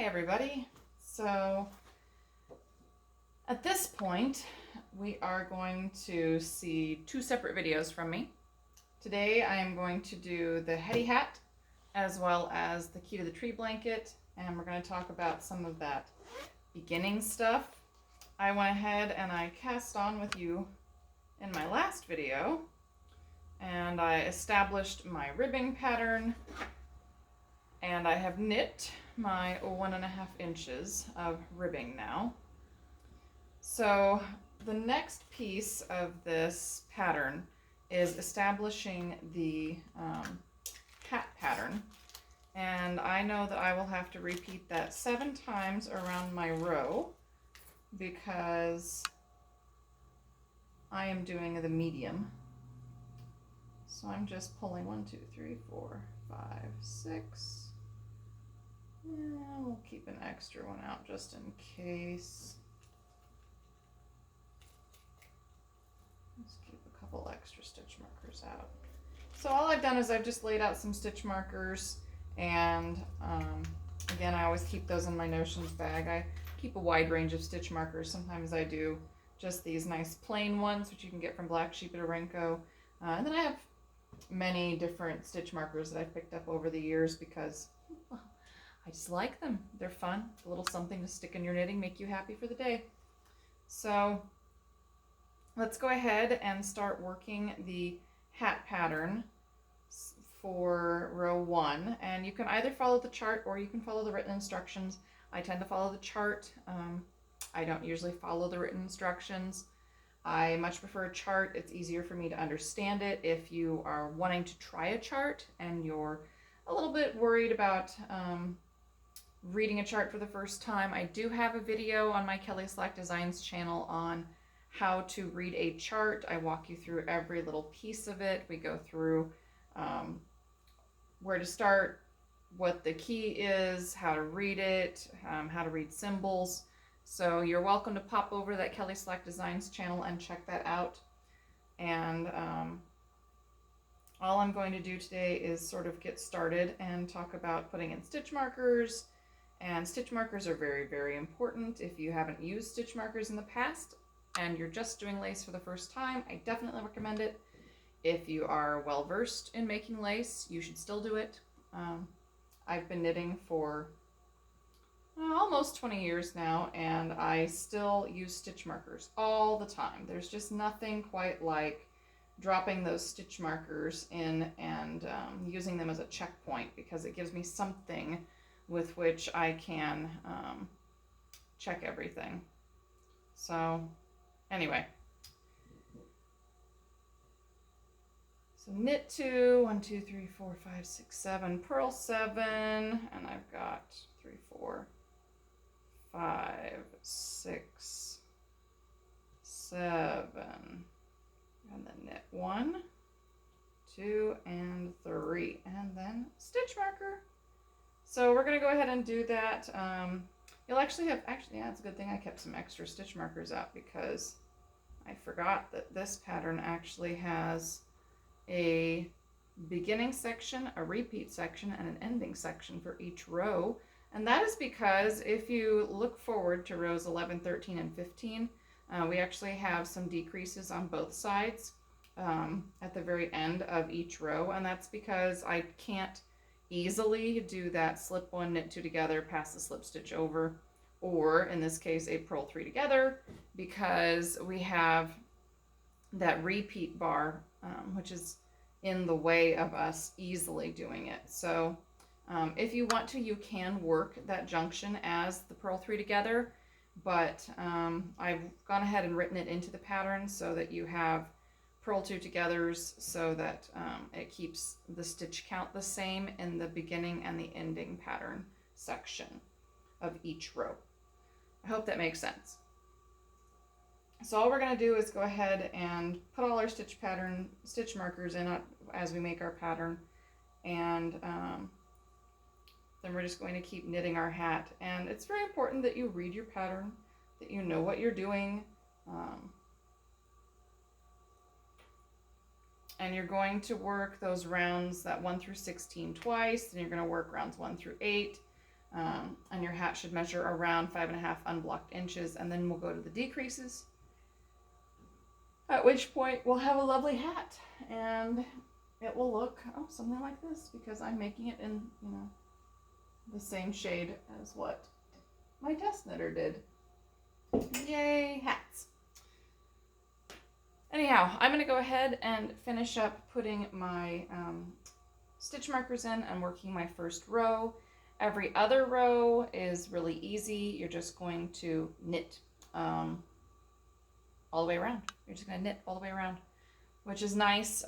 everybody. So at this point we are going to see two separate videos from me. Today I am going to do the Hetty hat as well as the key to the tree blanket, and we're going to talk about some of that beginning stuff. I went ahead and I cast on with you in my last video, and I established my ribbing pattern, and I have knit my 1.5 inches of ribbing now. So the next piece of this pattern is establishing the hat pattern, and I know that I will have to repeat that 7 times around my row because I am doing the medium. So I'm just pulling 1, 2, 3, 4, 5, 6. Yeah, we'll keep an extra one out just in case. Let's keep a couple extra stitch markers out. So all I've done is I've just laid out some stitch markers, and again, I always keep those in my notions bag. I keep a wide range of stitch markers. Sometimes I do just these nice plain ones, which you can get from BlackSheep at Orenco. And then I have many different stitch markers that I've picked up over the years because, well, I just like them. They're fun. A little something to stick in your knitting, make you happy for the day. So let's go ahead and start working the hat pattern for row 1. And you can either follow the chart or you can follow the written instructions. I tend to follow the chart. I don't usually follow the written instructions. I much prefer a chart. It's easier for me to understand it. If you are wanting to try a chart and you're a little bit worried about reading a chart for the first time, I do have a video on my Kelly Slack Designs channel on how to read a chart. I walk you through every little piece of it. We go through where to start, what the key is, how to read it, how to read symbols. So you're welcome to pop over to that Kelly Slack Designs channel and check that out. And all I'm going to do today is sort of get started and talk about putting in stitch markers. And stitch markers are very, very important. If you haven't used stitch markers in the past and you're just doing lace for the first time, I definitely recommend it. If you are well versed in making lace, you should still do it. I've been knitting for almost 20 years now, and I still use stitch markers all the time. There's just nothing quite like dropping those stitch markers in and using them as a checkpoint, because it gives me something with which I can check everything. So anyway, so knit 2, 1, 2, 3, 4, 5, 6, 7, purl 7, and I've got 3, 4, 5, 6, 7, and then knit 1, 2, and 3, and then stitch marker. So we're going to go ahead and do that. You'll actually have, yeah, it's a good thing I kept some extra stitch markers out, because I forgot that this pattern actually has a beginning section, a repeat section, and an ending section for each row. And that is because if you look forward to rows 11, 13, and 15, we actually have some decreases on both sides at the very end of each row. And that's because I can't easily do that slip 1, knit 2 together, pass the slip stitch over, or in this case a purl 3 together, because we have that repeat bar which is in the way of us easily doing it. So if you want to, you can work that junction as the purl 3 together, but I've gone ahead and written it into the pattern so that you have purl 2 togethers, so that it keeps the stitch count the same in the beginning and the ending pattern section of each row. I hope that makes sense. So all we're going to do is go ahead and put all our stitch markers in as we make our pattern, and then we're just going to keep knitting our hat. And it's very important that you read your pattern, that you know what you're doing. And you're going to work those rounds, that 1 through 16 twice, and you're going to work rounds 1 through 8. and your hat should measure around 5.5 unblocked inches, and then we'll go to the decreases, at which point we'll have a lovely hat, and it will look something like this, because I'm making it in, you know, the same shade as what my test knitter did. Yay, hats. Anyhow, I'm going to go ahead and finish up putting my stitch markers in and working my first row. Every other row is really easy. You're just going to knit all the way around. You're just going to knit all the way around, which is nice.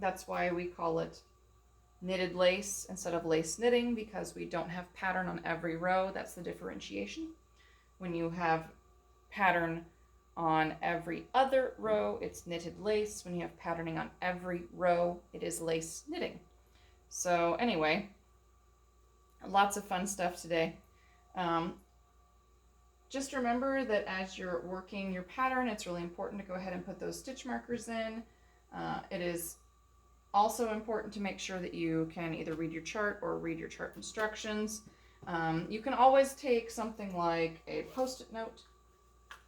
That's why we call it knitted lace instead of lace knitting, because we don't have pattern on every row. That's the differentiation. When you have pattern on every other row, it's knitted lace. When you have patterning on every row, it is lace knitting. So anyway, lots of fun stuff today. Just remember that as you're working your pattern, it's really important to go ahead and put those stitch markers in. It is also important to make sure that you can either read your chart or read your chart instructions. You can always take something like a Post-it note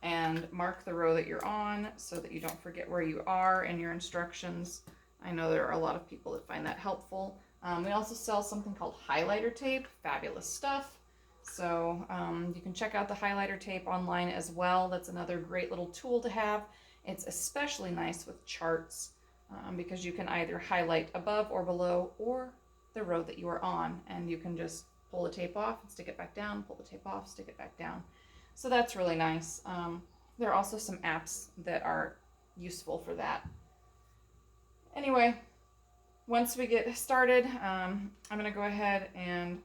and mark the row that you're on so that you don't forget where you are in your instructions. I know there are a lot of people that find that helpful. We also sell something called highlighter tape, fabulous stuff. So you can check out the highlighter tape online as well. That's another great little tool to have. It's especially nice with charts because you can either highlight above or below or the row that you are on, and you can just pull the tape off and stick it back down, pull the tape off, stick it back down. So that's really nice. There are also some apps that are useful for that. Anyway, once we get started, I'm going to go ahead and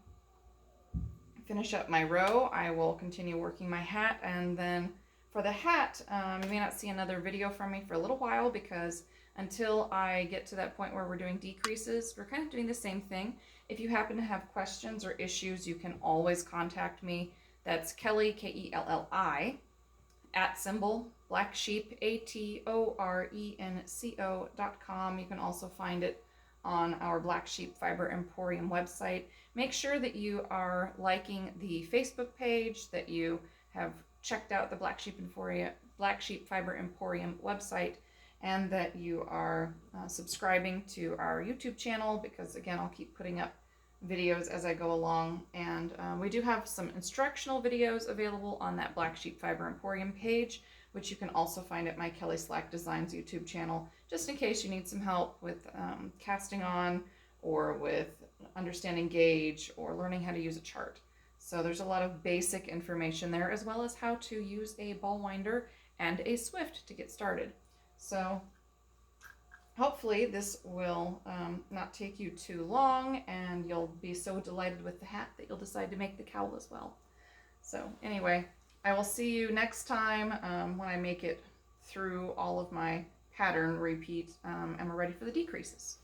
finish up my row. I will continue working my hat, and then for the hat, you may not see another video from me for a little while, because until I get to that point where we're doing decreases, we're kind of doing the same thing. If you happen to have questions or issues, you can always contact me. That's Kelly, Kelli, @ BlackSheep, ATORENCO.com. You can also find it on our Black Sheep Fiber Emporium website. Make sure that you are liking the Facebook page, that you have checked out the Black Sheep Fiber Emporium website, and that you are subscribing to our YouTube channel, because again, I'll keep putting up videos as I go along. And we do have some instructional videos available on that Black Sheep Fiber Emporium page, which you can also find at my Kelly Slack Designs YouTube channel, just in case you need some help with casting on, or with understanding gauge, or learning how to use a chart. So there's a lot of basic information there, as well as how to use a ball winder and a Swift to get started. So hopefully this will not take you too long, and you'll be so delighted with the hat that you'll decide to make the cowl as well. So anyway, I will see you next time when I make it through all of my pattern repeat and we're ready for the decreases.